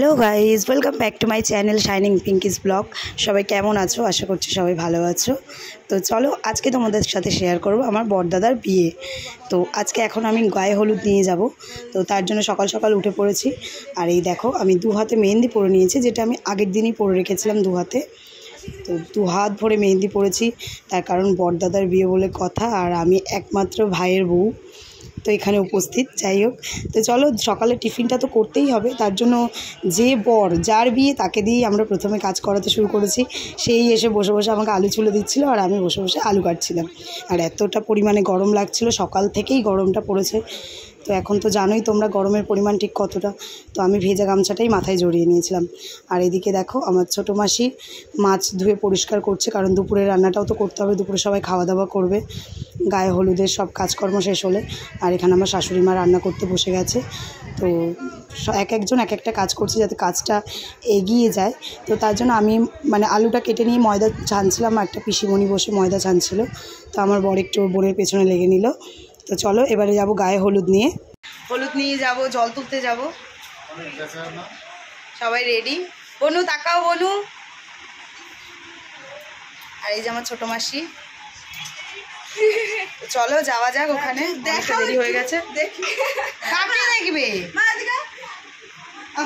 Hello guys, welcome back to my channel shining Pinki's blog. সবাই কেমন আছো? আশা করছি সবাই ভালো আছো। তো চলো আজকে তোমাদের সাথে শেয়ার করব আমার বড়দাদার বিয়ে। তো আজকে এখন আমি গায়ে হলুদ নিয়ে যাব, তো তার জন্য সকাল সকাল উঠে পড়েছি। আর এই দেখো আমি দু হাতে মেহেন্দি পরে নিয়েছি, যেটা আমি আগের দিনই পরে রেখেছিলাম দু হাতে। তো দু হাত ভরে মেহেন্দি পরেছি, তার কারণ বড়দাদার বিয়ে বলে কথা, আর আমি একমাত্র ভাইয়ের বউ তো এখানে উপস্থিত। যাই হোক, তো চলো সকালে টিফিনটা তো করতেই হবে, তার জন্য যে বর যার বিয়ে তাকে দিয়েই আমরা প্রথমে কাজ করাতে শুরু করেছি। সেই এসে বসে বসে আমাকে আলু ছুলে দিচ্ছিলো, আর আমি বসে বসে আলু কাটছিলাম। আর এতটা পরিমাণে গরম লাগছিল, সকাল থেকেই গরমটা পড়েছে। তো এখন তো জানোই তোমরা গরমের পরিমাণ ঠিক কতটা। তো আমি ভেজা গামছাটাই মাথায় জড়িয়ে নিয়েছিলাম। আর এদিকে দেখো আমার ছোটো মাসি মাছ ধুয়ে পরিষ্কার করছে, কারণ দুপুরের রান্নাটাও তো করতে হবে, দুপুরে সবাই খাওয়া দাওয়া করবে গায়ে হলুদের সব কাজকর্ম শেষ হলে। আর এখানে আমার শাশুড়ি মা রান্না করতে বসে গেছে। তো একজন এক একটা কাজ করছে যাতে কাজটা এগিয়ে যায়। তো তার জন্য আমি আলুটা কেটে নিয়ে ময়দা ছানছিলাম, একটা পিসিমণি বসে ময়দা ছানছিল। তো আমার বর একটু বোনের পেছনে লেগে নিল। তো চলো এবারে যাব গায়ে হলুদ নিয়ে যাব, জল তুলতে যাব। সবাই রেডি? বনু তাকাও, বনু। আর এই যে আমার ছোট মাসি। চলো যাওয়া যাক ওখানে, দেরি হয়ে গেছে। কাকে দেখবে?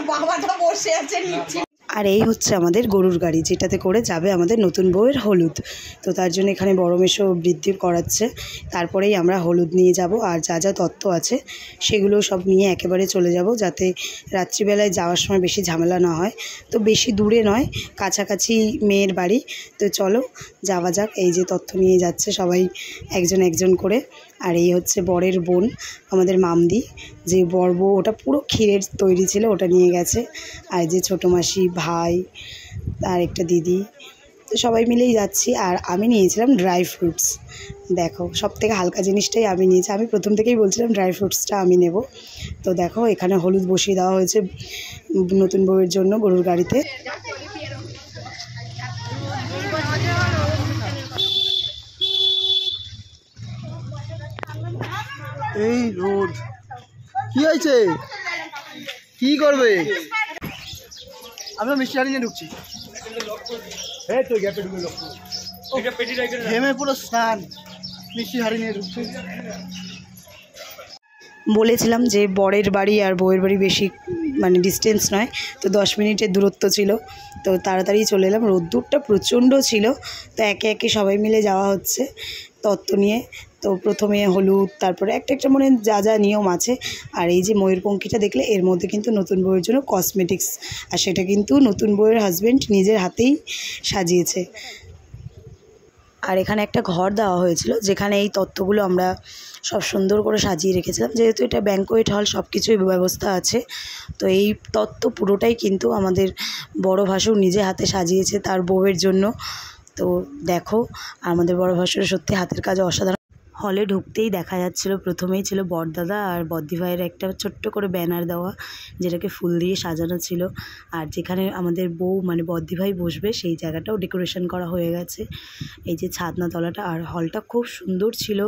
বাবাটা বসে আছে নিচে। আর এই হচ্ছে আমাদের গরুর গাড়ি, যেটাতে করে যাবে আমাদের নতুন বউয়ের হলুদ। তো তার জন্য এখানে বড় মেশো বৃদ্ধি করাচ্ছে, তারপরেই আমরা হলুদ নিয়ে যাব। আর যা যা তত্ত্ব আছে সেগুলো সব নিয়ে একেবারে চলে যাব, যাতে রাত্রিবেলায় যাওয়ার সময় বেশি ঝামেলা না হয়। তো বেশি দূরে নয়, কাছাকাছি মেয়ের বাড়ি। তো চলো যাওয়া যাক। এই যে তথ্য নিয়ে যাচ্ছে সবাই একজন একজন করে। আর এই হচ্ছে বরের বোন, আমাদের মামদি, যে বর বউ ওটা পুরো ক্ষীরের তৈরি ছিল, ওটা নিয়ে গেছে। আর যে ছোটো মাসি, ভাই আর একটা দিদি, তো সবাই মিলেই যাচ্ছি। আর আমি নিয়েছিলাম ড্রাই ফ্রুটস। দেখো সব থেকে হালকা জিনিসটাই আমি নিয়েছি, আমি প্রথম থেকেই বলছিলাম ড্রাই ফ্রুটসটা আমি নেব। তো দেখো এখানে হলুদ বসিয়ে দেওয়া হয়েছে নতুন বউয়ের জন্য গরুর গাড়িতে। এই রোদ কি হয়েছে? কি করবে? আমরা মিষ্টি হাড়ি নিয়ে ঢুকছি। ঘেমে পুরো স্নান, মিষ্টি হাড়ি নিয়ে ঢুকছি। বলেছিলাম যে বরের বাড়ি আর বউয়ের বাড়ি বেশি ডিস্টেন্স নয়, তো 10 মিনিটের দূরত্ব ছিল। তো তাড়াতাড়ি চলে এলাম, রোদ্দুরটা প্রচণ্ড ছিল। তো একে একে সবাই মিলে যাওয়া হচ্ছে তত্ত্ব নিয়ে। তো প্রথমে হলুদ, তারপরে একটা যা যা নিয়ম আছে। আর এই যে ময়ূরপঙ্খীটা দেখলে, এর মধ্যে কিন্তু নতুন বউয়ের জন্য কসমেটিক্স, আর সেটা কিন্তু নতুন বউয়ের হাজব্যান্ড নিজের হাতেই সাজিয়েছে। আর এখানে একটা ঘর দেওয়া হয়েছিল, যেখানে এই তত্ত্বগুলো আমরা সব সুন্দর করে সাজিয়ে রেখেছিলাম। যেহেতু এটা ব্যাঙ্কোয়েট হল, সব কিছুই ব্যবস্থা আছে। তো এই তত্ত্ব পুরোটাই কিন্তু আমাদের বড় ভাসুর নিজে হাতে সাজিয়েছে তার বউয়ের জন্য। তো দেখো আমাদের বড় ভাসুরের সত্যি হাতের কাজ অসাধারণ। হলে ঢুকতেই দেখা যাচ্ছিল, প্রথমেই ছিল বড়দাদা আর বদ্দি ভাইয়ের একটা ছোট্ট করে ব্যানার দেওয়া, যেটাকে ফুল দিয়ে সাজানো ছিল। আর যেখানে আমাদের বউ বদ্দি ভাই বসবে, সেই জায়গাটাও ডেকোরেশন করা হয়ে গেছে। এই যে ছাদনা তলাটা, আর হলটা খুব সুন্দর ছিল,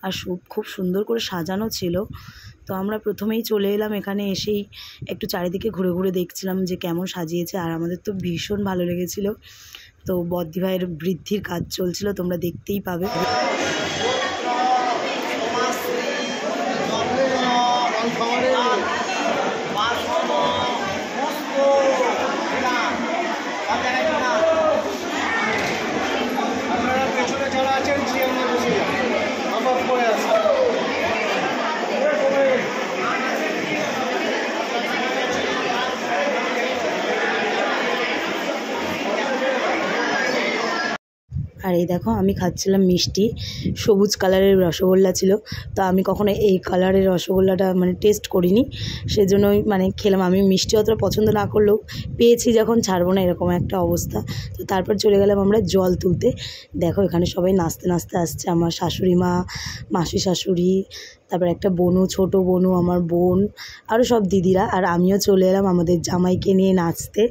আর খুব সুন্দর করে সাজানো ছিল। তো আমরা প্রথমেই চলে এলাম, এখানে এসেই একটু চারিদিকে ঘুরে ঘুরে দেখছিলাম যে কেমন সাজিয়েছে। আর আমাদের তো ভীষণ ভালো লেগেছিল। তো বদ্দি ভাইয়ের বৃদ্ধির কাজ চলছিল, তোমরা দেখতেই পাবে। আর এই দেখো আমি খাচ্ছিলাম মিষ্টি, সবুজ কালারের রসগোল্লা ছিল। তো আমি কখনো এই কালারের রসগোল্লাটা টেস্ট করিনি, সেজন্যই খেলাম। আমি মিষ্টি অতটা পছন্দ না করলেও পেয়েছি যখন ছাড়বো না, এরকম একটা অবস্থা। তো তারপর চলে গেলাম আমরা জল তুলতে। দেখো এখানে সবাই নাচতে নাচতে আসছে, আমার শাশুড়ি মা, মাসি শাশুড়ি, তারপর একটা বনু, ছোট বনু, আমার বোন, আরও সব দিদিরা। আর আমিও চলে এলাম আমাদের জামাইকে নিয়ে নাচতে।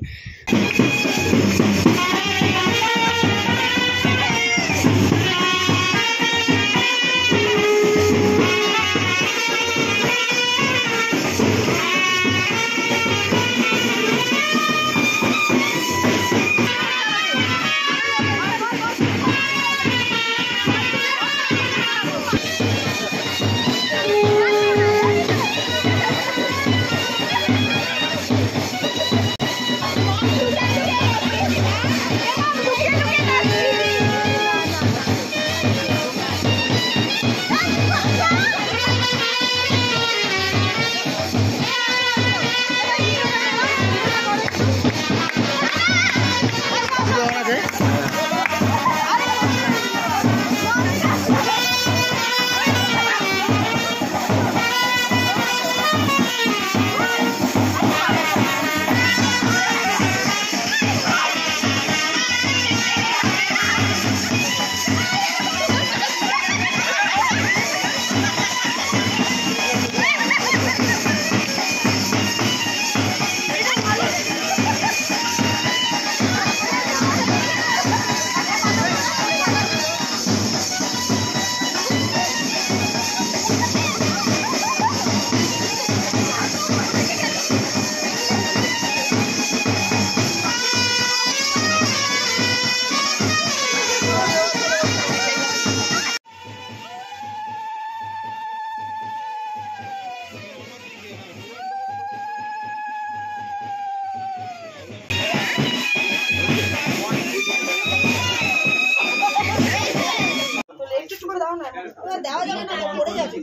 দেওয়া যাবে না, পড়ে যাবে,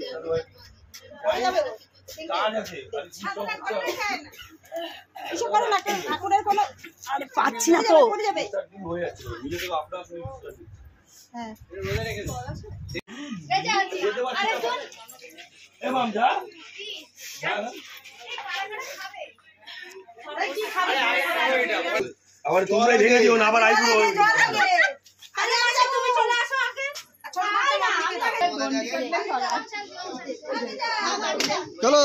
পড়ে যাবে। এসব করো না, ঠাকুরের কোনো পাচ্ছি না তো। হ্যাঁ আবার তোমরাই ভেঙে দিও না, আবার আইপুরো চলো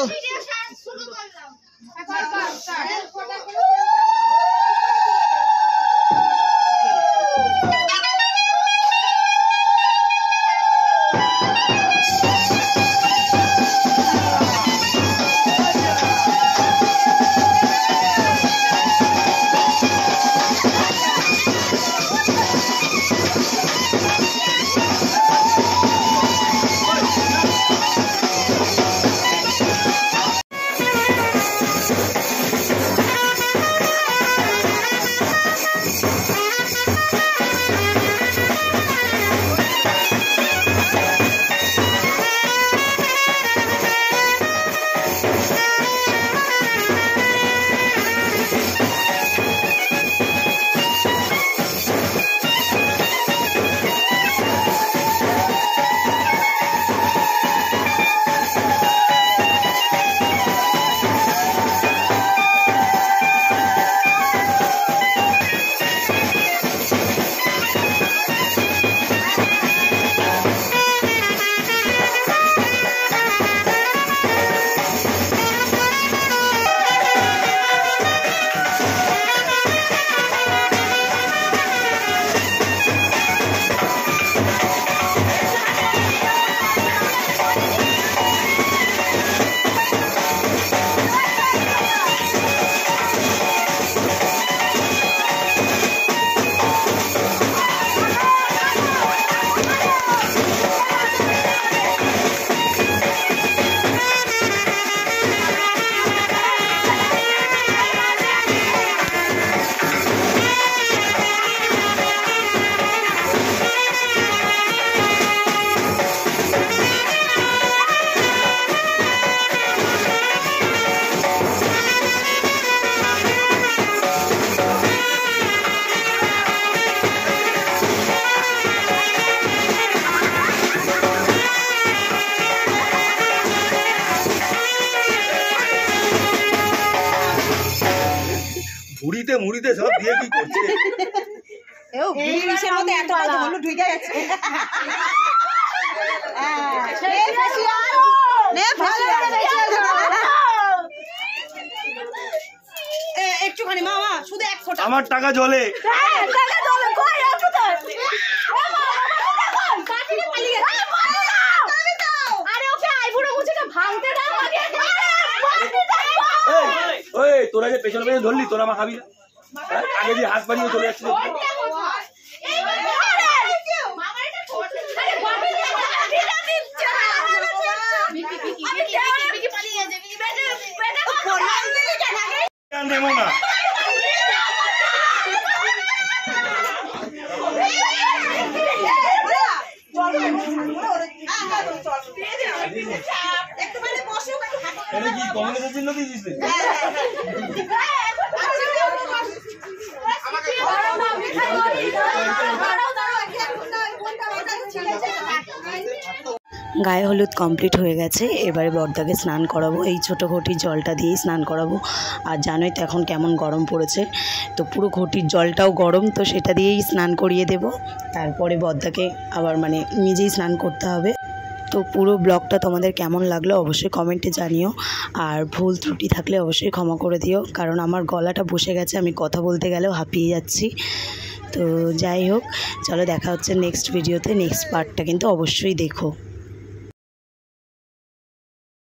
মুড়িতে সব দিয়ে কি করছে? একটুখানি মামা, শুধু এক ফোঁটা। আমার টাকা জলে। তোরা যে পেছনে পেছনে ধরলি, তোরা মা খাবি না? আগে দিয়ে হাত বাড়িয়ে চলে যাচ্ছিল। নেবো না। কি কংগ্রেসের চিহ্ন দিয়েছিস? গায়ে হলুদ কমপ্লিট হয়ে গেছে, এবারে বড়দাকে স্নান করাবো। এই ছোটো ঘটির জলটা দিয়েই স্নান করাবো। আর জানোই তো এখন কেমন গরম পড়েছে, তো পুরো ঘটির জলটাও গরম, তো সেটা দিয়েই স্নান করিয়ে দেব। তারপরে বড়দাকে আবার মানে নিজেই স্নান করতে হবে। তো পুরো ব্লগটা তোমাদের কেমন লাগলো অবশ্যই কমেন্টে জানিও, আর ভুল ত্রুটি থাকলে অবশ্যই ক্ষমা করে দিও, কারণ আমার গলাটা বসে গেছে, আমি কথা বলতে গেলেও হাঁপিয়ে যাচ্ছি। তো যাই হোক, চলো দেখা হচ্ছে নেক্সট ভিডিওতে। নেক্সট পার্টটা কিন্তু অবশ্যই দেখো।